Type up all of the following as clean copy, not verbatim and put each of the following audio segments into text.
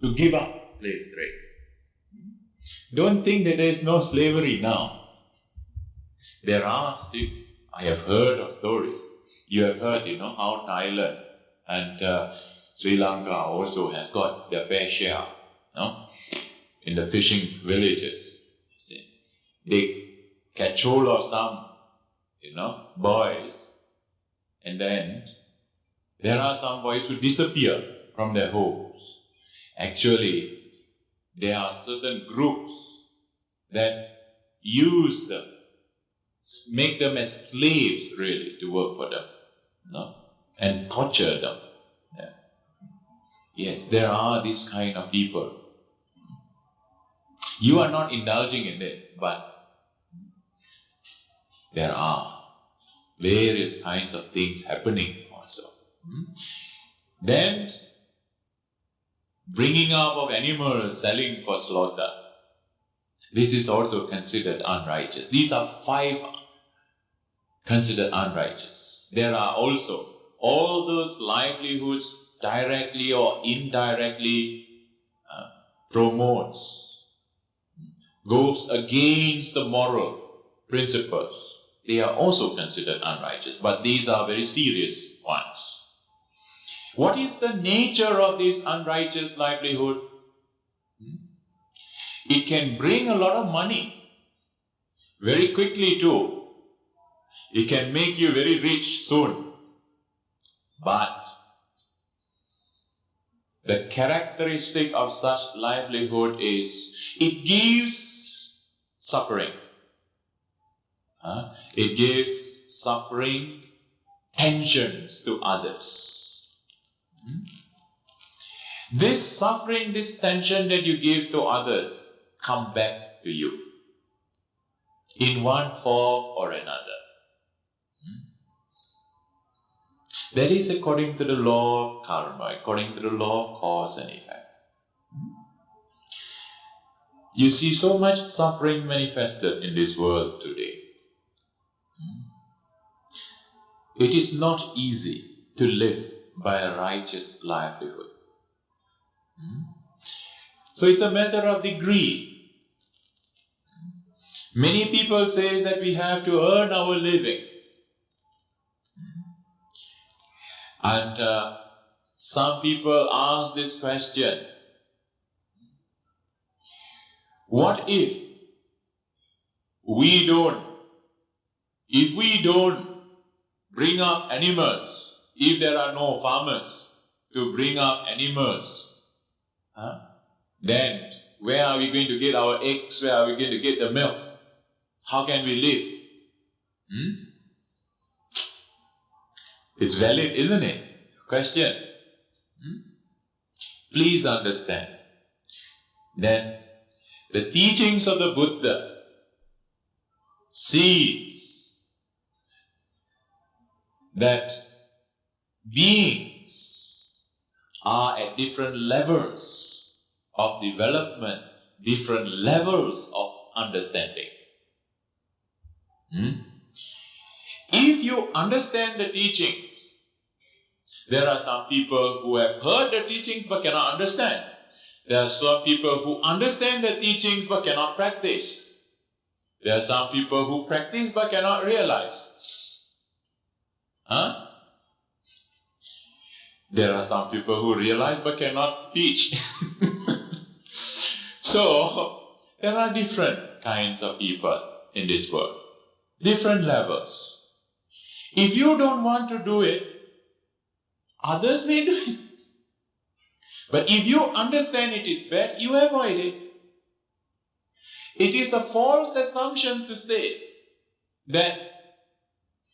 to give up slave trade. Don't think that there is no slavery now. There are still, I have heard of stories. You have heard, how Thailand and Sri Lanka also have got their fair share, in the fishing villages. They catch hold of some, boys, and then there are some boys who disappear from their homes. Actually, there are certain groups that use them, make them as slaves really to work for them, and torture them. Yeah. Yes, there are these kind of people. You are not indulging in it, but there are various kinds of things happening also. Then, bringing up of animals, selling for slaughter. This is also considered unrighteous. These are 5 considered unrighteous. There are also all those livelihoods directly or indirectly promotes, goes against the moral principles. They are also considered unrighteous, but these are very serious ones. What is the nature of this unrighteous livelihood? It can bring a lot of money very quickly too. It can make you very rich soon. But the characteristic of such livelihood is it gives suffering. It gives suffering, tensions to others. This suffering, this tension that you give to others come back to you in one form or another. That is according to the law of karma, according to the law of cause and effect. You see so much suffering manifested in this world today. It is not easy to live by a righteous livelihood. So it's a matter of degree. Many people say that we have to earn our living. And some people ask this question: what if we don't bring up animals, if there are no farmers to bring up animals, then where are we going to get our eggs? Where are we going to get the milk? How can we live? It's valid, isn't it? Question. Please understand that the teachings of the Buddha sees that beings are at different levels of development, different levels of understanding. If you understand the teachings, there are some people who have heard the teachings but cannot understand. There are some people who understand the teachings but cannot practice. There are some people who practice but cannot realize. There are some people who realize but cannot teach. So, there are different kinds of people in this world. Different levels. If you don't want to do it, others may do it. But if you understand it is bad, you avoid it. It is a false assumption to say that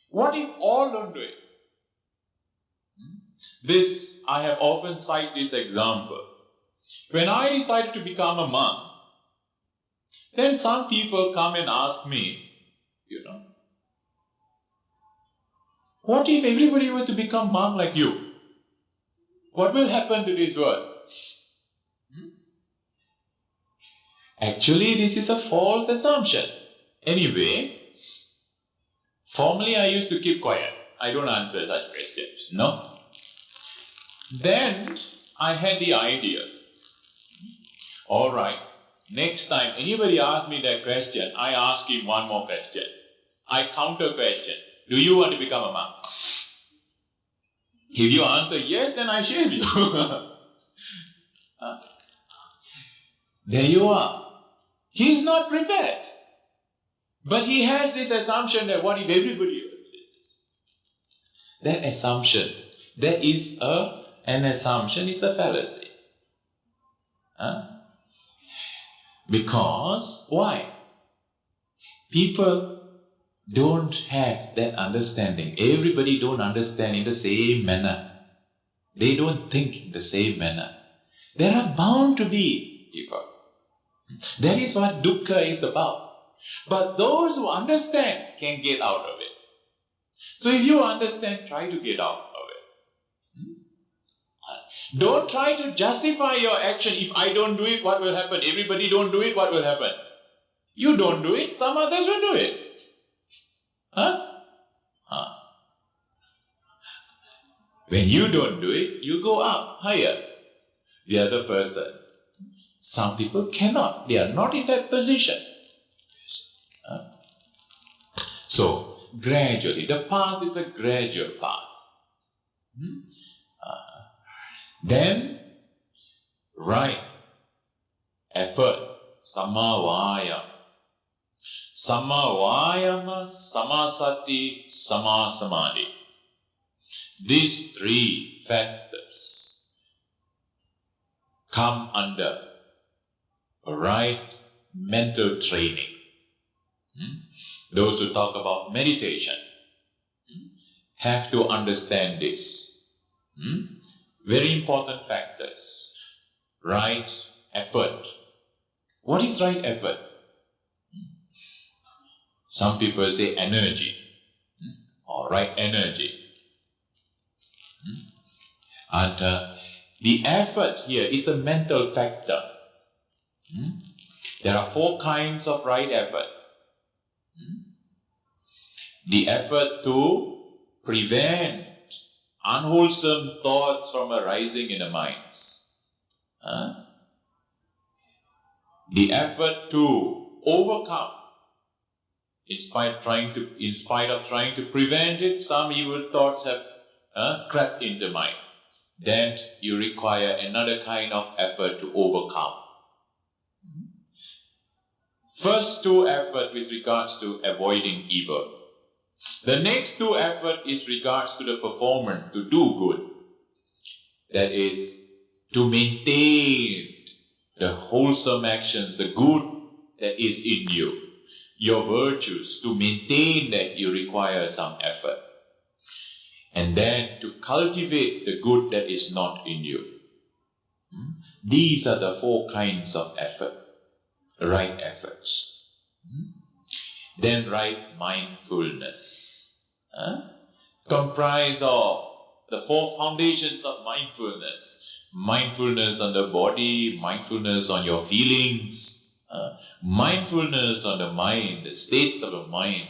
what if all don't do it? This, I have often cited this example. When I decided to become a monk, then some people come and ask me, what if everybody were to become monk like you? What will happen to this world? Actually, this is a false assumption. Anyway, formerly I used to keep quiet. I don't answer such questions. No. Then I had the idea. All right. Next time anybody asks me that question, I ask him one more question. I counter question. Do you want to become a monk? If you answer yes, then I shave you. There you are. He is not prepared. But he has this assumption that what if everybody does this? That assumption, there is an assumption, it's a fallacy. Because, why? People don't have that understanding. Everybody don't understand in the same manner. They don't think in the same manner. There are bound to be people. That is what dukkha is about. But those who understand can get out of it. So if you understand, try to get out of it. Don't try to justify your action. If I don't do it, what will happen? Everybody don't do it, what will happen? You don't do it, some others will do it. When you don't do it, you go up higher. The other person. Some people cannot. They are not in that position. So, gradually, the path is a gradual path. Then, right effort, samma vayama. Samma vayama, samma sati, samma samadhi. These three factors come under right mental training. Those who talk about meditation have to understand this. Very important factors. Right effort. What is right effort? Some people say energy. Or right energy. And the effort here is a mental factor. There are 4 kinds of right effort. The effort to prevent unwholesome thoughts from arising in the minds. The effort to overcome, in spite of trying to prevent it, some evil thoughts have crept in the mind. Then you require another kind of effort to overcome. First 2 effort with regards to avoiding evil. The next 2 effort is regards to the performance, to do good. That is, to maintain the wholesome actions, the good that is in you. Your virtues, to maintain that you require some effort. And then to cultivate the good that is not in you. These are the 4 kinds of effort, right efforts. Then right mindfulness. Comprise of the 4 foundations of mindfulness. Mindfulness on the body, mindfulness on your feelings, mindfulness on the mind, the states of the mind,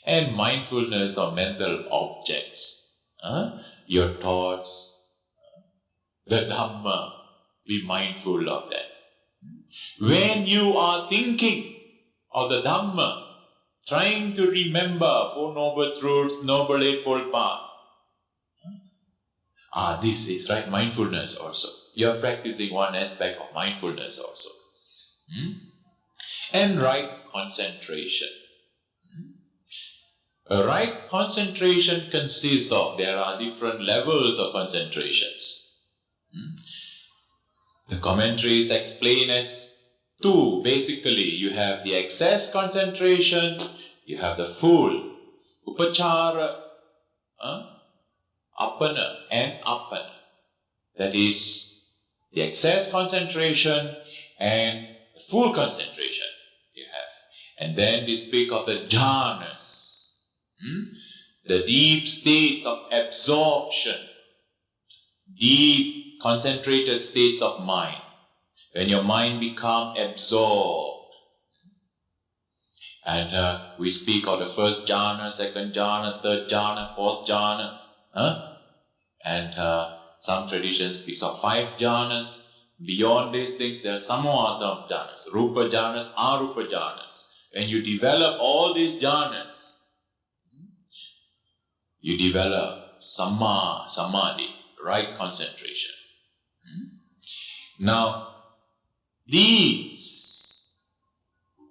and mindfulness on mental objects. Your thoughts, the Dhamma, be mindful of that. When you are thinking of the Dhamma, trying to remember 4 Noble Truths, Noble Eightfold Path, this is right mindfulness also. You are practicing one aspect of mindfulness also. And right concentration. A right concentration consists of, there are different levels of concentrations. The commentaries explain as 2. Basically, you have the excess concentration, you have the full upachara, appana and appana. That is the excess concentration and the full concentration you have. And then we speak of the jhanas, the deep states of absorption, deep concentrated states of mind. When your mind becomes absorbed. And we speak of the first jhana, second jhana, third jhana, fourth jhana. And some traditions speaks of 5 jhanas. Beyond these things, there are some more other jhanas. Rupa jhanas, arupa jhanas. When you develop all these jhanas, you develop samma, samadhi, right concentration. Now,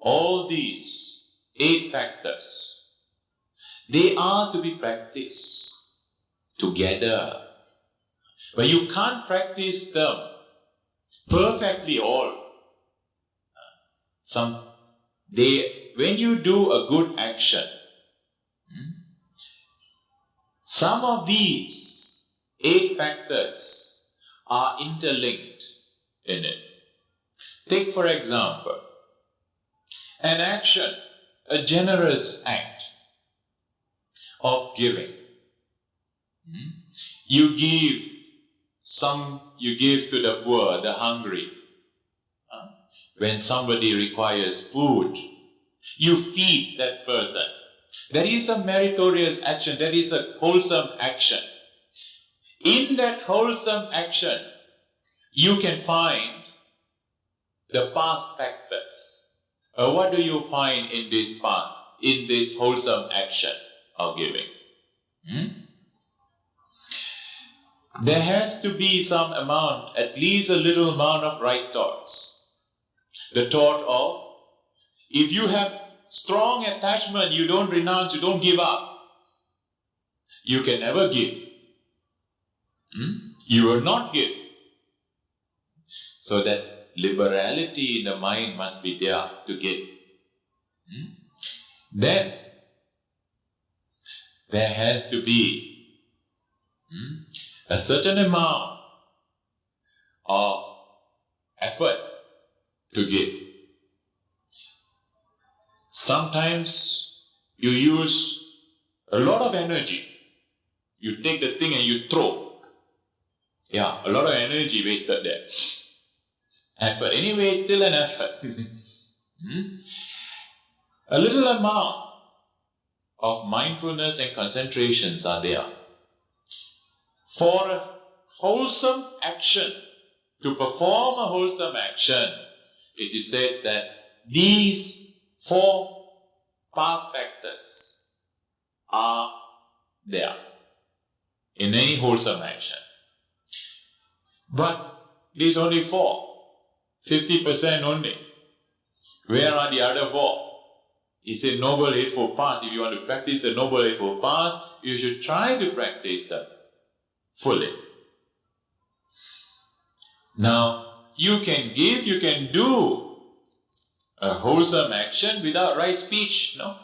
all these 8 factors, they are to be practiced together. But you can't practice them perfectly all. When you do a good action, some of these 8 factors are interlinked in it. Take for example, an action, a generous act of giving. You give to the poor, the hungry. When somebody requires food, you feed that person. That is a meritorious action. That is a wholesome action. In that wholesome action, you can find the past factors. What do you find in this wholesome action of giving? There has to be some amount, at least a little amount of right thoughts. The thought of, if you have strong attachment, you don't renounce, you don't give up, you can never give. You will not give. So that liberality in the mind must be there to give. Then there has to be a certain amount of effort to give. Sometimes you use a lot of energy. You take the thing and you throw. Yeah, a lot of energy wasted there. Effort. Anyway, it's still an effort. A little amount of mindfulness and concentrations are there. For a wholesome action, to perform a wholesome action, it is said that these 4 path factors are there in any wholesome action. But these only 4, 50% only. Where are the other 4? He said Noble Eightfold Path. If you want to practice the Noble Eightfold Path, you should try to practice them fully. Now, you can give, you can do a wholesome action without right speech, no?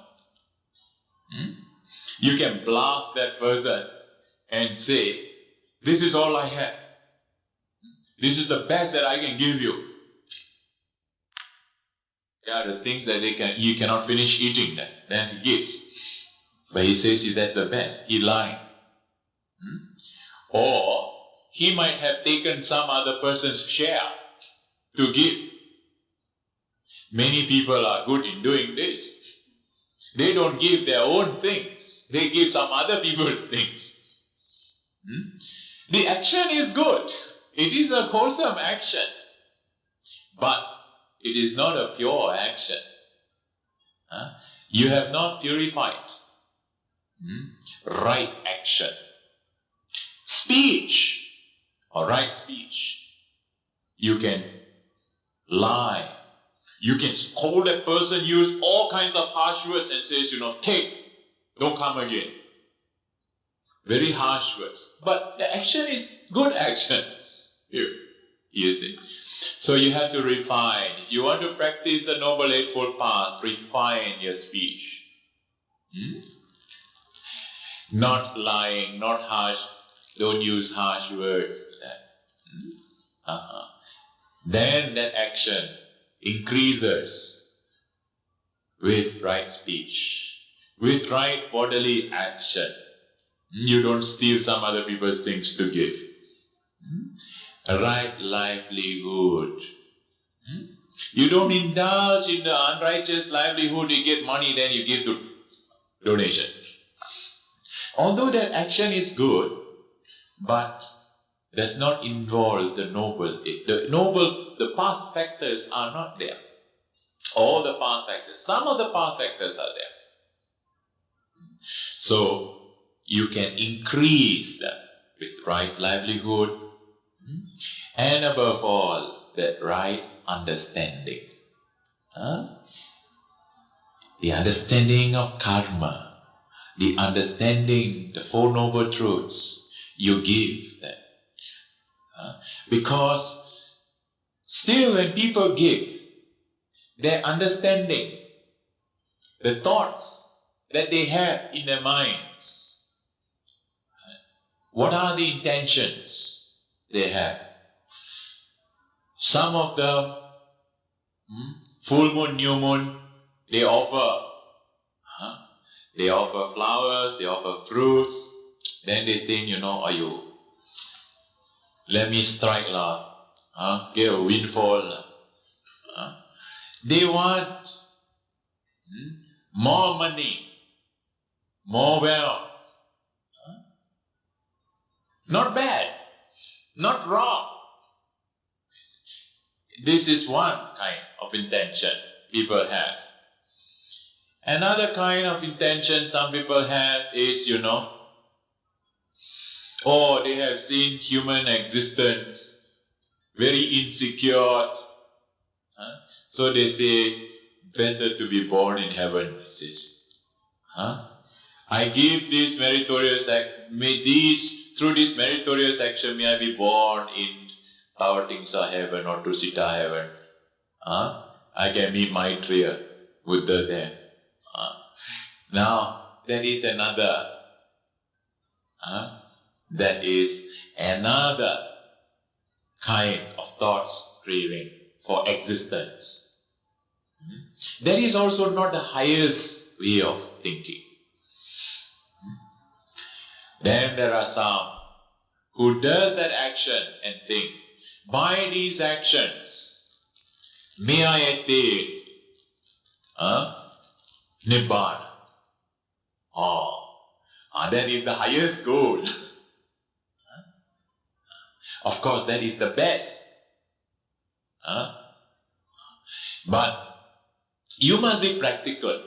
You can bluff that person and say, this is all I have. This is the best that I can give you. There are the things that you cannot finish eating that. Then he gives. But he says that's the best. He lied. Or he might have taken some other person's share to give. Many people are good in doing this. They don't give their own things. They give some other people's things. The action is good. It is a wholesome action. But it is not a pure action. You have not purified. Right action. Speech, or right speech. You can lie. You can scold a person, use all kinds of harsh words and says, take, don't come again. Very harsh words. But the action is good action. Here, you see. So you have to refine. If you want to practice the Noble Eightfold Path, refine your speech. Not lying, not harsh. Don't use harsh words. Then that action increases with right speech, with right bodily action. You don't steal some other people's things to give. Right livelihood. You don't indulge in the unrighteous livelihood. You get money, then you give to donations. Although that action is good, but does not involve the noble. The path factors are not there. All the path factors, some of the path factors are there. So you can increase them with right livelihood and above all, the right understanding. The understanding of karma, the understanding the Four Noble Truths you give them. Because still when people give, their understanding, the thoughts that they have in their minds, what are the intentions they have? Some of them, full moon, new moon, they offer flowers, they offer fruits. Then they think, let me strike lah, get a windfall. They want more money, more wealth. Not bad, not wrong. This is one kind of intention people have. Another kind of intention some people have is, they have seen human existence very insecure. So they say, better to be born in heaven, he says. I give this meritorious act, through this meritorious action, may I be born in Tower Tingsa heaven or Tusita heaven. I can meet Maitreya, Buddha there. Now, there is another kind of thoughts craving for existence. That is also not the highest way of thinking. Then there are some who does that action and think, by these actions, may I attain Nibbana. That is the highest goal. Of course, that is the best. But you must be practical.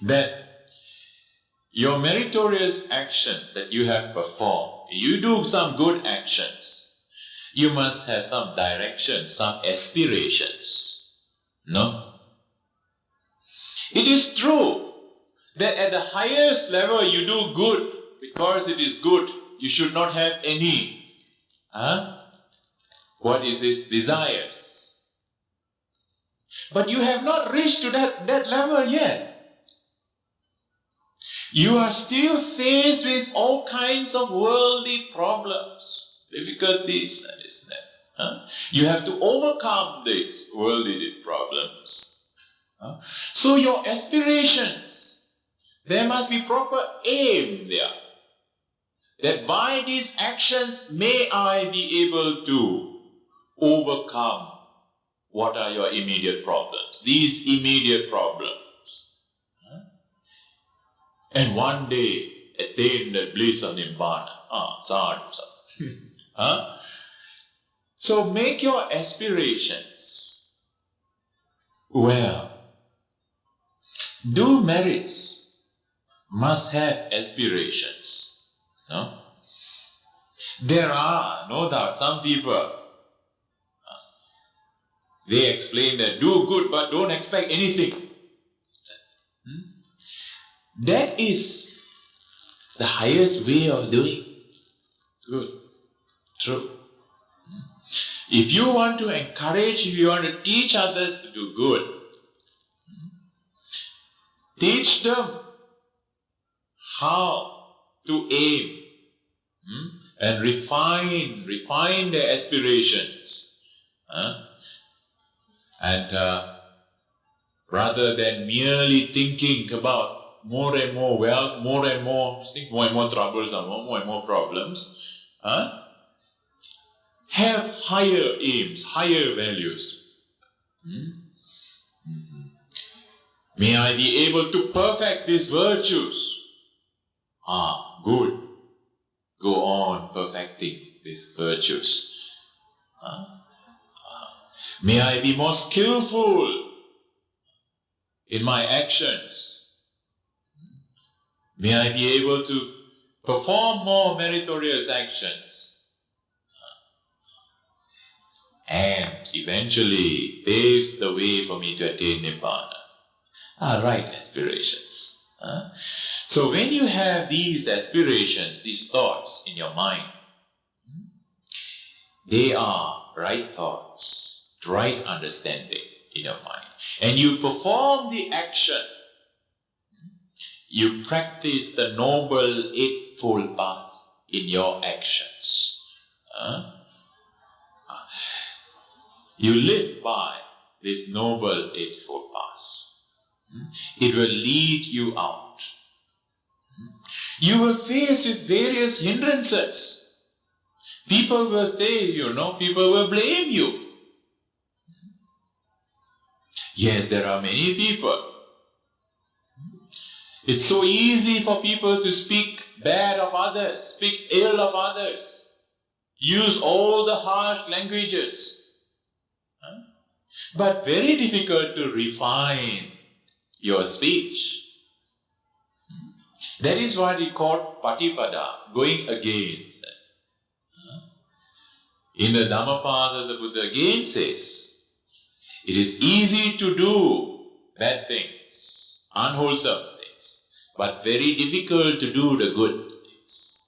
That your meritorious actions that you have performed, you do some good actions, you must have some direction, some aspirations. No? It is true that at the highest level you do good because it is good. You should not have any desires. But you have not reached to that level yet. You are still faced with all kinds of worldly problems, difficulties, and this and that. You have to overcome these worldly problems. So your aspirations, there must be proper aim there. That by these actions may I be able to overcome what are your immediate problems. These immediate problems. And one day attain the bliss of Nibbana. Sadhu. So make your aspirations well. Do merits must have aspirations. No? There are, no doubt, some people, they explain that do good but don't expect anything. That is the highest way of doing good. True. If you want to encourage, if you want to teach others to do good, teach them how to aim and refine their aspirations. And rather than merely thinking about more and more wealth, more and more troubles, more and more problems, have higher aims, higher values. May I be able to perfect these virtues. Good. go on perfecting these virtues. May I be more skillful in my actions. May I be able to perform more meritorious actions. And eventually paves the way for me to attain Nibbana. Right aspirations. So when you have these aspirations, these thoughts in your mind, they are right thoughts, right understanding in your mind. And you perform the action. You practice the Noble Eightfold Path in your actions. You live by this Noble Eightfold Path. It will lead you out. You will face with various hindrances. People will say, people will blame you. Yes, there are many people. It's so easy for people to speak bad of others, speak ill of others, use all the harsh languages. But very difficult to refine your speech. That is what we call patipada, going against. In the Dhammapada, the Buddha again says, it is easy to do bad things, unwholesome things, but very difficult to do the good things.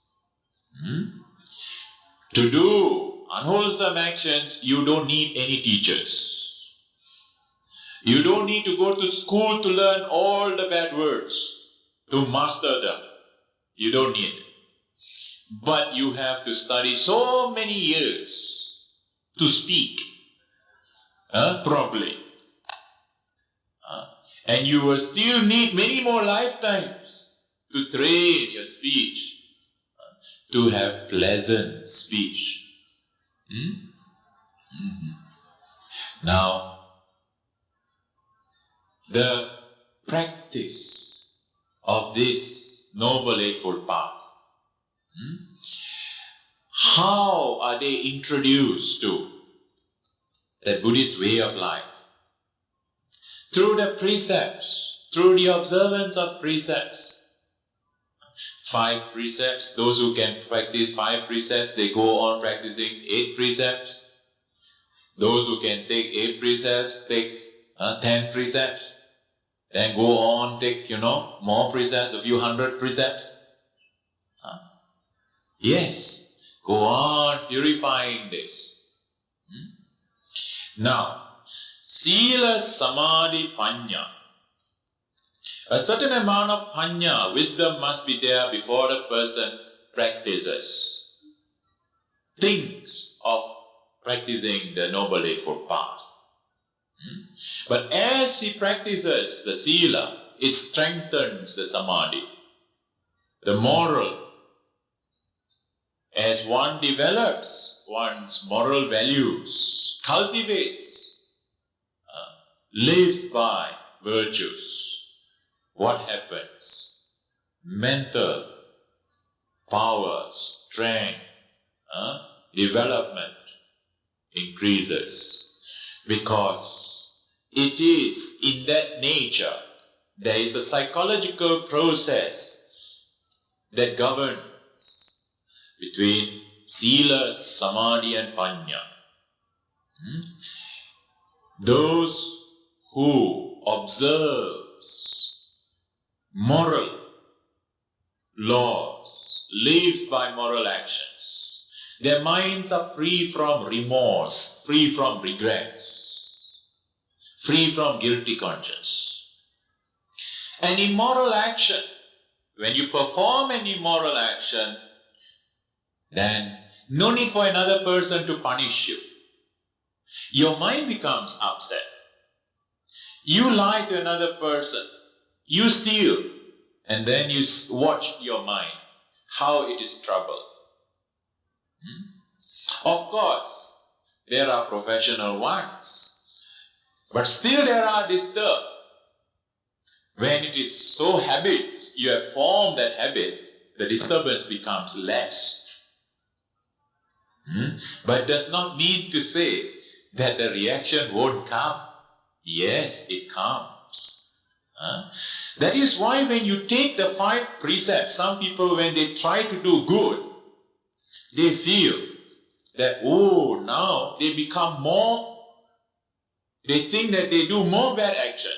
To do unwholesome actions, you don't need any teachers. You don't need to go to school to learn all the bad words, to master them. You don't need it. But you have to study so many years to speak properly. And you will still need many more lifetimes to train your speech, to have pleasant speech. Now, the practice of this Noble Eightfold Path, how are they introduced to the Buddhist way of life? Through the precepts, through the observance of precepts. 5 precepts, those who can practice 5 precepts, they go on practicing 8 precepts. Those who can take 8 precepts, take 10 precepts. Then go on, take, more precepts, a few hundred precepts. Yes, go on purifying this. Now, Sila, Samadhi, Panya. A certain amount of Panya, wisdom must be there before the person practices. Thinks of practicing the Noble Eightfold Path. But as he practices the Sila, it strengthens the Samadhi, the moral. As one develops one's moral values, cultivates, lives by virtues, what happens? Mental power, strength, development increases, because it is in that nature, there is a psychological process that governs between Sila, Samadhi and Panya. Those who observes moral laws, lives by moral actions, their minds are free from remorse, free from regrets, free from guilty conscience. An immoral action, when you perform an immoral action, then no need for another person to punish you. Your mind becomes upset. You lie to another person, you steal, and then you watch your mind, how it is troubled. Of course, there are professional ones, but still there are disturbed. When it is so habit, you have formed that habit, the disturbance becomes less. But does not mean to say that the reaction won't come. Yes, it comes. That is why when you take the 5 precepts, some people when they try to do good, they feel that, now they become more, they think that they do more bad actions.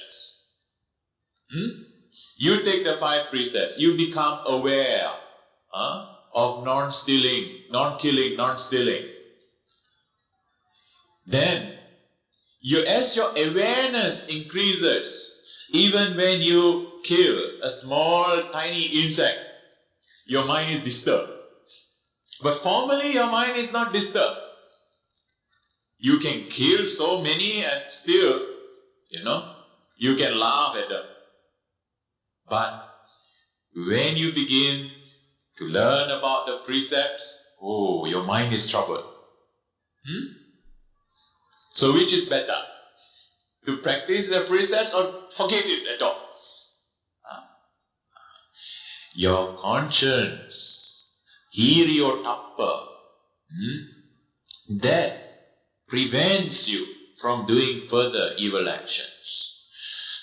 You take the 5 precepts, you become aware of non-stealing, non-killing, non-stealing. Then, as your awareness increases, even when you kill a small, tiny insect, your mind is disturbed. But formally, your mind is not disturbed. You can kill so many and still, you can laugh at them. But when you begin to learn about the precepts, your mind is troubled. So which is better? To practice the precepts or forget it at all? Your conscience, hiriotappa, that prevents you from doing further evil actions.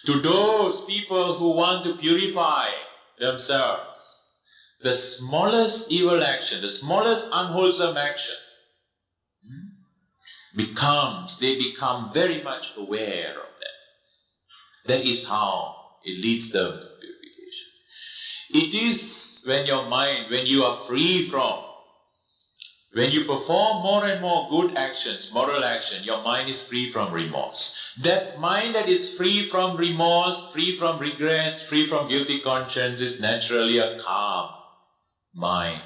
To those people who want to purify themselves, the smallest evil action, the smallest unwholesome action, they become very much aware of that. That is how it leads them to purification. It is when your mind, when you are free from, when you perform more and more good actions, moral action, your mind is free from remorse. That mind that is free from remorse, free from regrets, free from guilty conscience is naturally a calm mind.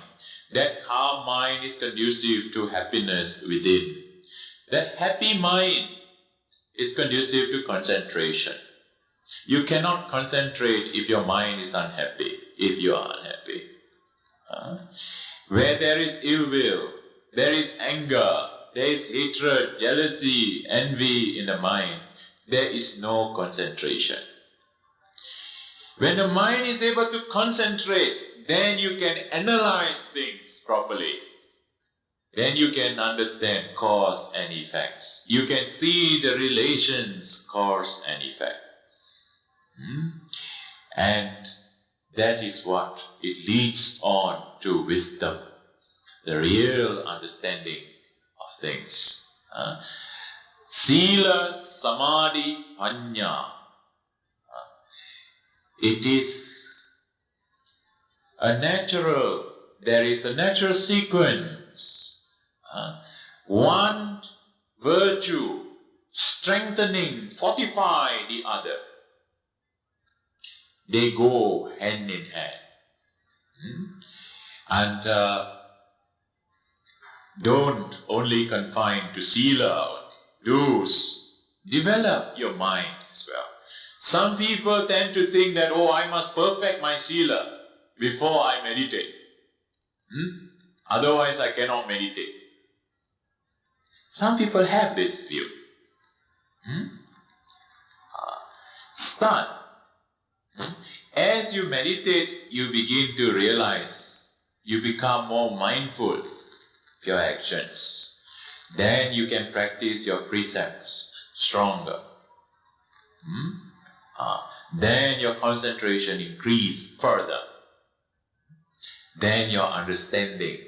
That calm mind is conducive to happiness within. That happy mind is conducive to concentration. You cannot concentrate if your mind is unhappy, if you are unhappy. Where there is ill will, there is anger, there is hatred, jealousy, envy in the mind, there is no concentration. When the mind is able to concentrate, then you can analyze things properly. Then you can understand cause and effects. You can see the relations, cause and effect. And that is what it leads on to wisdom, the real understanding of things. Sila, Samadhi, Panya. It is there is a natural sequence. One virtue strengthening, fortify the other. They go hand in hand. And don't only confine to sila, develop your mind as well. Some people tend to think that, I must perfect my sila before I meditate. Otherwise I cannot meditate. Some people have this view. Start. As you meditate, you begin to realize, you become more mindful of your actions. Then you can practice your precepts stronger. Then your concentration increase further. Then your understanding,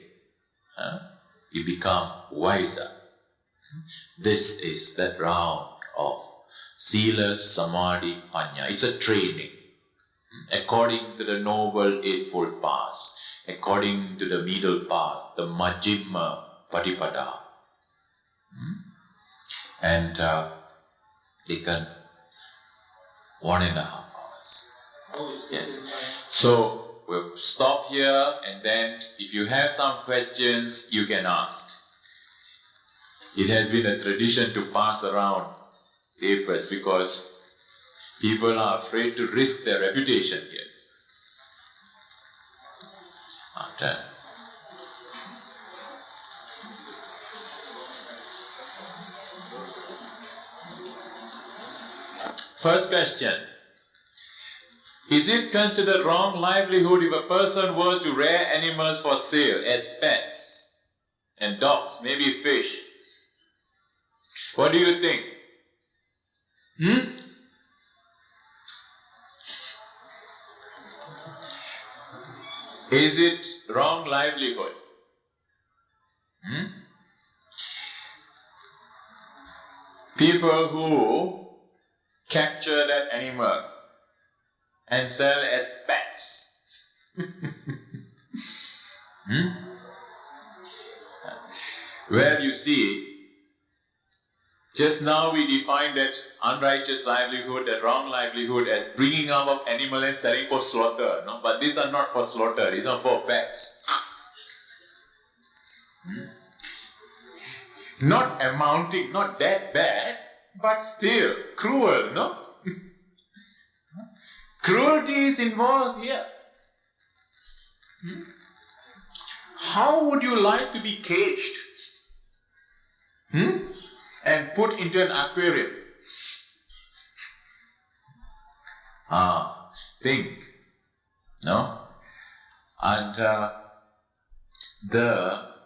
you become wiser. This is that round of Sila, Samadhi, Panya. It's a training. According to the Noble Eightfold Path, according to the middle path, the Majjhima Patipada. And taken 1.5 hours. Yes. So we'll stop here, and then if you have some questions, you can ask. It has been a tradition to pass around papers because people are afraid to risk their reputation here. First question. Is it considered wrong livelihood if a person were to rear animals for sale as pets and dogs, maybe fish. What do you think? Is it wrong livelihood? People who capture that animal and sell as pets. Well, you see, just now we defined that unrighteous livelihood, that wrong livelihood, as bringing up of animal and selling for slaughter. No? But these are not for slaughter, these are for pets. Not amounting, not that bad, but still cruel, no? Cruelty is involved here. How would you like to be caged? And put into an aquarium? Think. No? And the